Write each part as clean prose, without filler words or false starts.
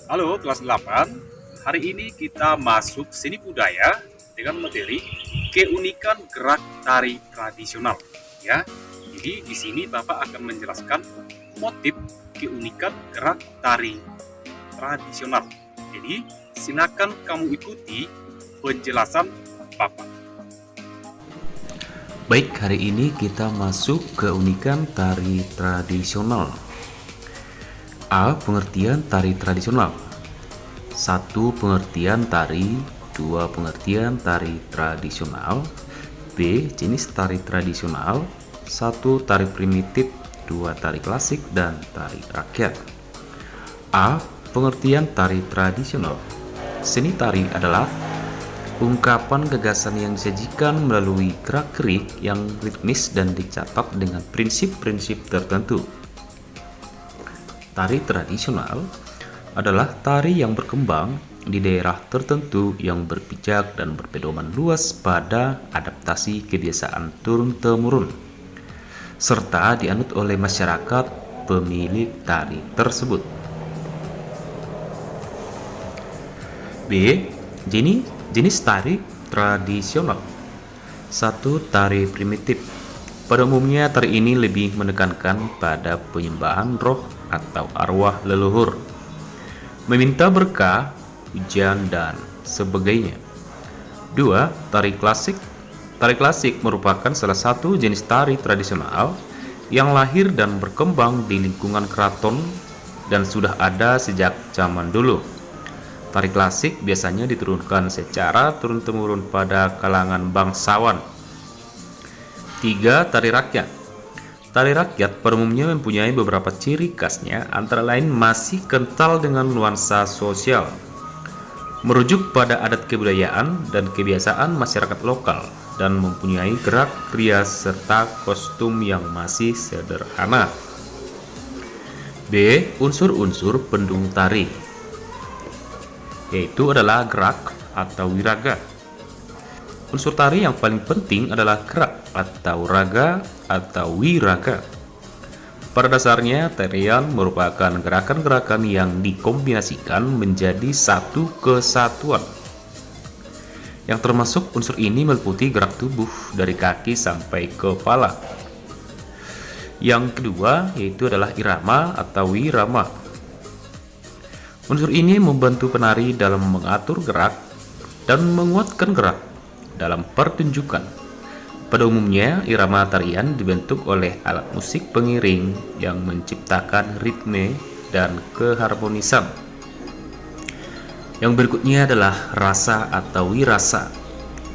Halo kelas 8. Hari ini kita masuk seni budaya dengan materi keunikan gerak tari tradisional ya. Jadi di sini Bapak akan menjelaskan motif keunikan gerak tari tradisional. Jadi silakan kamu ikuti penjelasan Bapak. Baik, hari ini kita masuk keunikan tari tradisional. A. Pengertian tari tradisional. 1. Pengertian tari. 2. Pengertian tari tradisional. B. Jenis tari tradisional. 1. Tari primitif. 2. Tari klasik dan tari rakyat. A. Pengertian tari tradisional. Seni tari adalah ungkapan gagasan yang disajikan melalui gerak-gerik yang ritmis dan dicatat dengan prinsip-prinsip tertentu. Tari tradisional adalah tari yang berkembang di daerah tertentu yang berpijak dan berpedoman luas pada adaptasi kebiasaan turun-temurun, serta dianut oleh masyarakat pemilik tari tersebut. B. Jenis tari tradisional. 1. Tari primitif. Pada umumnya tari ini lebih menekankan pada penyembahan roh atau arwah leluhur, meminta berkah, hujan, dan sebagainya. 2. Tari klasik. Tari klasik merupakan salah satu jenis tari tradisional yang lahir dan berkembang di lingkungan keraton dan sudah ada sejak zaman dulu. Tari klasik biasanya diturunkan secara turun-temurun pada kalangan bangsawan. 3. Tari rakyat. Tari rakyat pada umumnya mempunyai beberapa ciri khasnya, antara lain masih kental dengan nuansa sosial, merujuk pada adat kebudayaan dan kebiasaan masyarakat lokal, dan mempunyai gerak rias serta kostum yang masih sederhana. B. Unsur-unsur pendukung tari, yaitu adalah gerak atau wiraga. Unsur tari yang paling penting adalah gerak atau raga atau wiraga. Pada dasarnya, tarian merupakan gerakan-gerakan yang dikombinasikan menjadi satu kesatuan. Yang termasuk unsur ini meliputi gerak tubuh dari kaki sampai kepala. Yang kedua yaitu adalah irama atau wirama. Unsur ini membantu penari dalam mengatur gerak dan menguatkan gerak dalam pertunjukan. Pada umumnya, irama tarian dibentuk oleh alat musik pengiring yang menciptakan ritme dan keharmonisan. Yang berikutnya adalah rasa atau wirasa.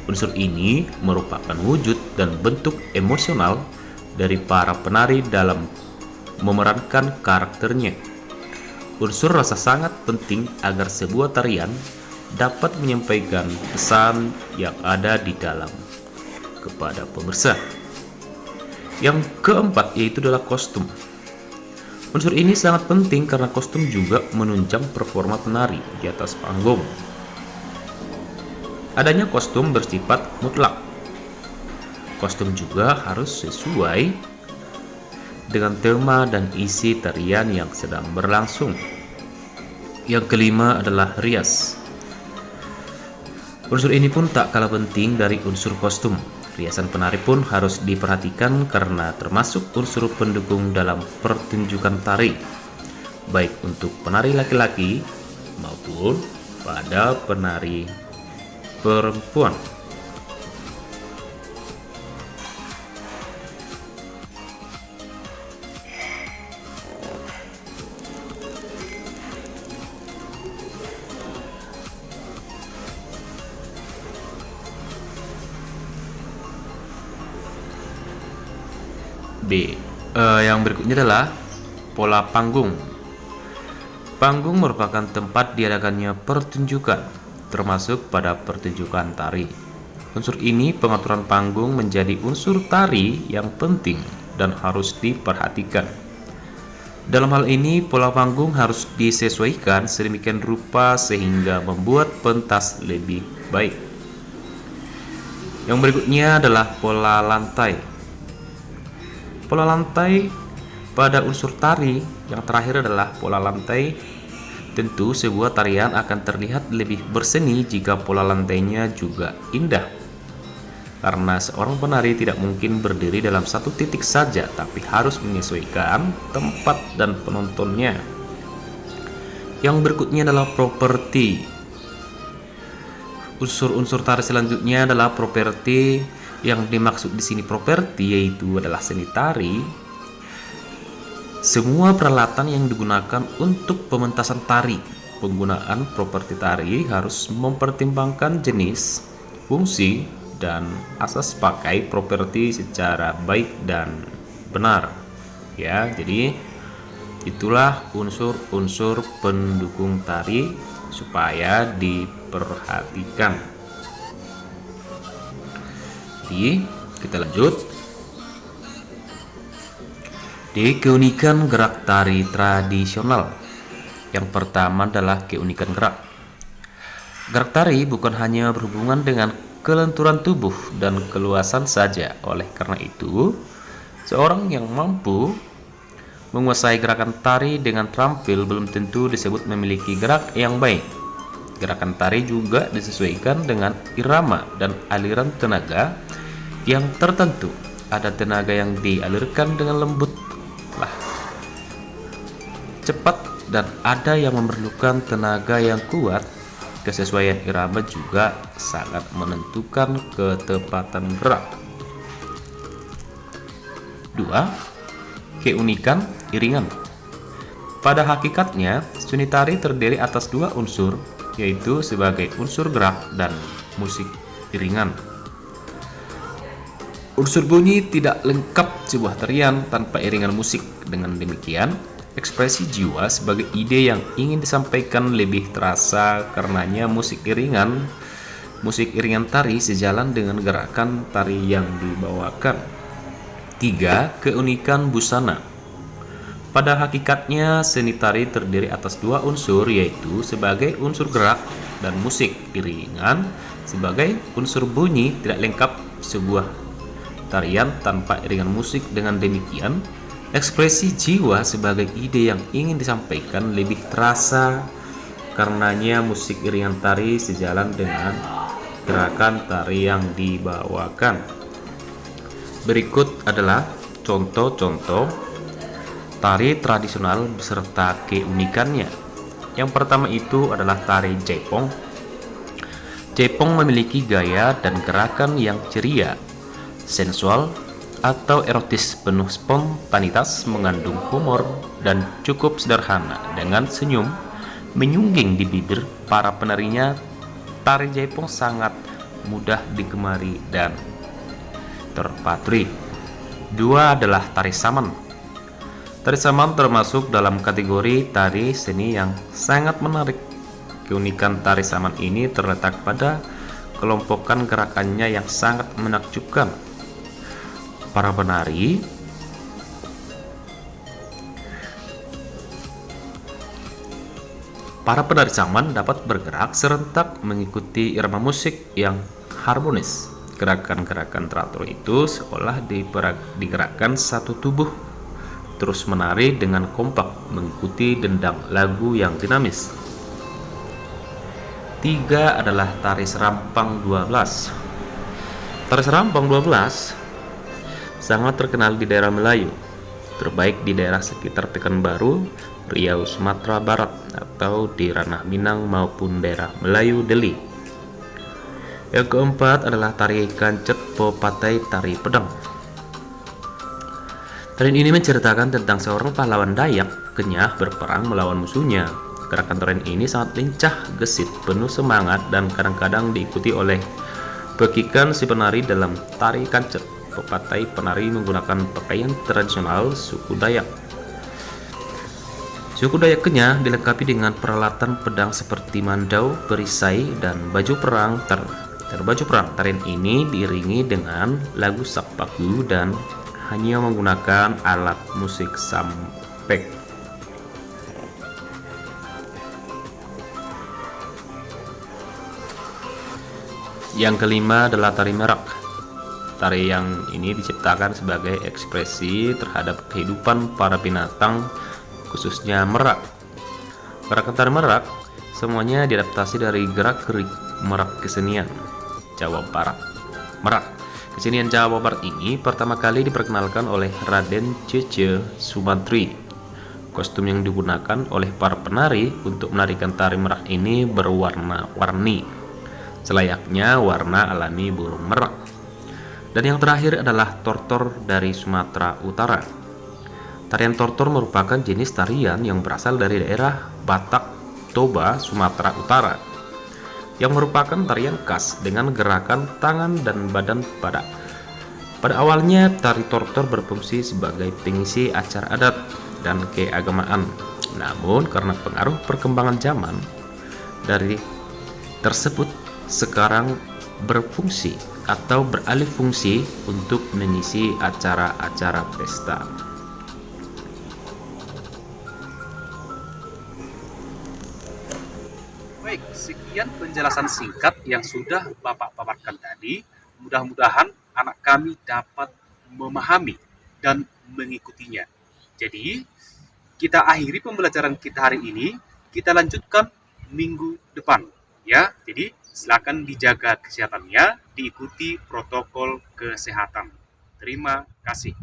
Unsur ini merupakan wujud dan bentuk emosional dari para penari dalam memerankan karakternya. Unsur rasa sangat penting agar sebuah tarian dapat menyampaikan pesan yang ada di dalam kepada pemirsa. Yang keempat yaitu adalah kostum. Unsur ini sangat penting karena kostum juga menunjang performa penari di atas panggung. Adanya kostum bersifat mutlak. Kostum juga harus sesuai dengan tema dan isi tarian yang sedang berlangsung. Yang kelima adalah rias. Unsur ini pun tak kalah penting dari unsur kostum. Riasan penari pun harus diperhatikan karena termasuk unsur pendukung dalam pertunjukan tari, baik untuk penari laki-laki maupun pada penari perempuan. B. Yang berikutnya adalah pola panggung. Panggung merupakan tempat diadakannya pertunjukan, termasuk pada pertunjukan tari. Unsur ini, pengaturan panggung, menjadi unsur tari yang penting dan harus diperhatikan. Dalam hal ini, pola panggung harus disesuaikan sedemikian rupa sehingga membuat pentas lebih baik. Yang berikutnya adalah pola lantai. Pola lantai pada unsur tari yang terakhir adalah pola lantai Tentu sebuah tarian akan terlihat lebih berseni jika pola lantainya juga indah. Karena seorang penari tidak mungkin berdiri dalam satu titik saja, tapi harus menyesuaikan tempat dan penontonnya. Yang berikutnya adalah properti. Unsur-unsur tari selanjutnya adalah properti. Yang dimaksud di sini properti yaitu adalah seni tari. Semua peralatan yang digunakan untuk pementasan tari. Penggunaan properti tari harus mempertimbangkan jenis, fungsi, dan asas pakai properti secara baik dan benar. Ya, jadi itulah unsur-unsur pendukung tari supaya diperhatikan. Jadi, kita lanjut. Di keunikan gerak tari tradisional. Yang pertama adalah keunikan gerak. Gerak tari bukan hanya berhubungan dengan kelenturan tubuh dan keluasan saja. Oleh karena itu, seorang yang mampu menguasai gerakan tari dengan terampil belum tentu disebut memiliki gerak yang baik. Gerakan tari juga disesuaikan dengan irama dan aliran tenaga yang tertentu. Ada tenaga yang dialirkan dengan lembut, cepat, dan ada yang memerlukan tenaga yang kuat. Kesesuaian irama juga sangat menentukan ketepatan gerak. 2. Keunikan iringan. Pada hakikatnya, seni tari terdiri atas dua unsur, yaitu sebagai unsur gerak dan musik iringan. Unsur bunyi tidak lengkap sebuah tarian tanpa iringan musik. Dengan demikian, ekspresi jiwa sebagai ide yang ingin disampaikan lebih terasa karenanya musik iringan tari sejalan dengan gerakan tari yang dibawakan. 3. Keunikan busana. Pada hakikatnya, seni tari terdiri atas dua unsur, yaitu sebagai unsur gerak dan musik iringan sebagai unsur bunyi. Tidak lengkap sebuah tarian tanpa iringan musik. Dengan demikian, ekspresi jiwa sebagai ide yang ingin disampaikan lebih terasa karenanya musik iringan tari sejalan dengan gerakan tari yang dibawakan. Berikut adalah contoh-contoh tari tradisional beserta keunikannya. Yang pertama itu adalah tari Jaipong. Jaipong memiliki gaya dan gerakan yang ceria, sensual, atau erotis, penuh spontanitas, mengandung humor, dan cukup sederhana. Dengan senyum menyungging di bibir para penarinya, tari Jaipong sangat mudah digemari dan terpatri. 2 adalah tari Saman. Tari Saman termasuk dalam kategori tari seni yang sangat menarik. Keunikan tari Saman ini terletak pada kelompokan gerakannya yang sangat menakjubkan. Para penari Saman dapat bergerak serentak mengikuti irama musik yang harmonis. Gerakan-gerakan teratur itu seolah digerakkan satu tubuh, terus menari dengan kompak mengikuti dendang lagu yang dinamis. 3 adalah tari Serampang 12. Tari Serampang 12 sangat terkenal di daerah Melayu, terbaik di daerah sekitar Pekanbaru, Riau, Sumatera Barat, atau di ranah Minang maupun daerah Melayu Deli. Yang keempat adalah tari Kancet Popatai tari Pedang. Tarian ini menceritakan tentang seorang pahlawan Dayak kenyah berperang melawan musuhnya. Gerakan tarian ini sangat lincah, gesit, penuh semangat, dan kadang-kadang diikuti oleh pekikan si penari dalam tari Kancet Popatai. Penari menggunakan pakaian tradisional suku Dayak. Suku Dayak Kenyah dilengkapi dengan peralatan pedang seperti mandau, perisai, dan baju perang. Baju perang. Tarian ini diiringi dengan lagu Sakpaku dan hanya menggunakan alat musik sampek. Yang kelima adalah tari Merak. Tari yang ini diciptakan sebagai ekspresi terhadap kehidupan para binatang, khususnya merak. Gerakan tari merak semuanya diadaptasi dari gerak-gerik merak kesenian Jawa Barat. Merak kesenian Jawa Barat ini pertama kali diperkenalkan oleh Raden Cece Sumantri. Kostum yang digunakan oleh para penari untuk menarikan tari merak ini berwarna-warni, selayaknya warna alami burung merak. Dan yang terakhir adalah tortor dari Sumatera Utara. Tarian tortor merupakan jenis tarian yang berasal dari daerah Batak Toba, Sumatera Utara, yang merupakan tarian khas dengan gerakan tangan dan badan pada. Pada awalnya, tari tortor berfungsi sebagai pengisi acara adat dan keagamaan. Namun, karena pengaruh perkembangan zaman, dari tersebut sekarang berfungsi atau beralih fungsi untuk mengisi acara-acara pesta. Baik, sekian penjelasan singkat yang sudah Bapak paparkan tadi. Mudah-mudahan anak kami dapat memahami dan mengikutinya. Jadi, kita akhiri pembelajaran kita hari ini, kita lanjutkan minggu depan. Ya, jadi silakan dijaga kesehatannya, diikuti protokol kesehatan. Terima kasih.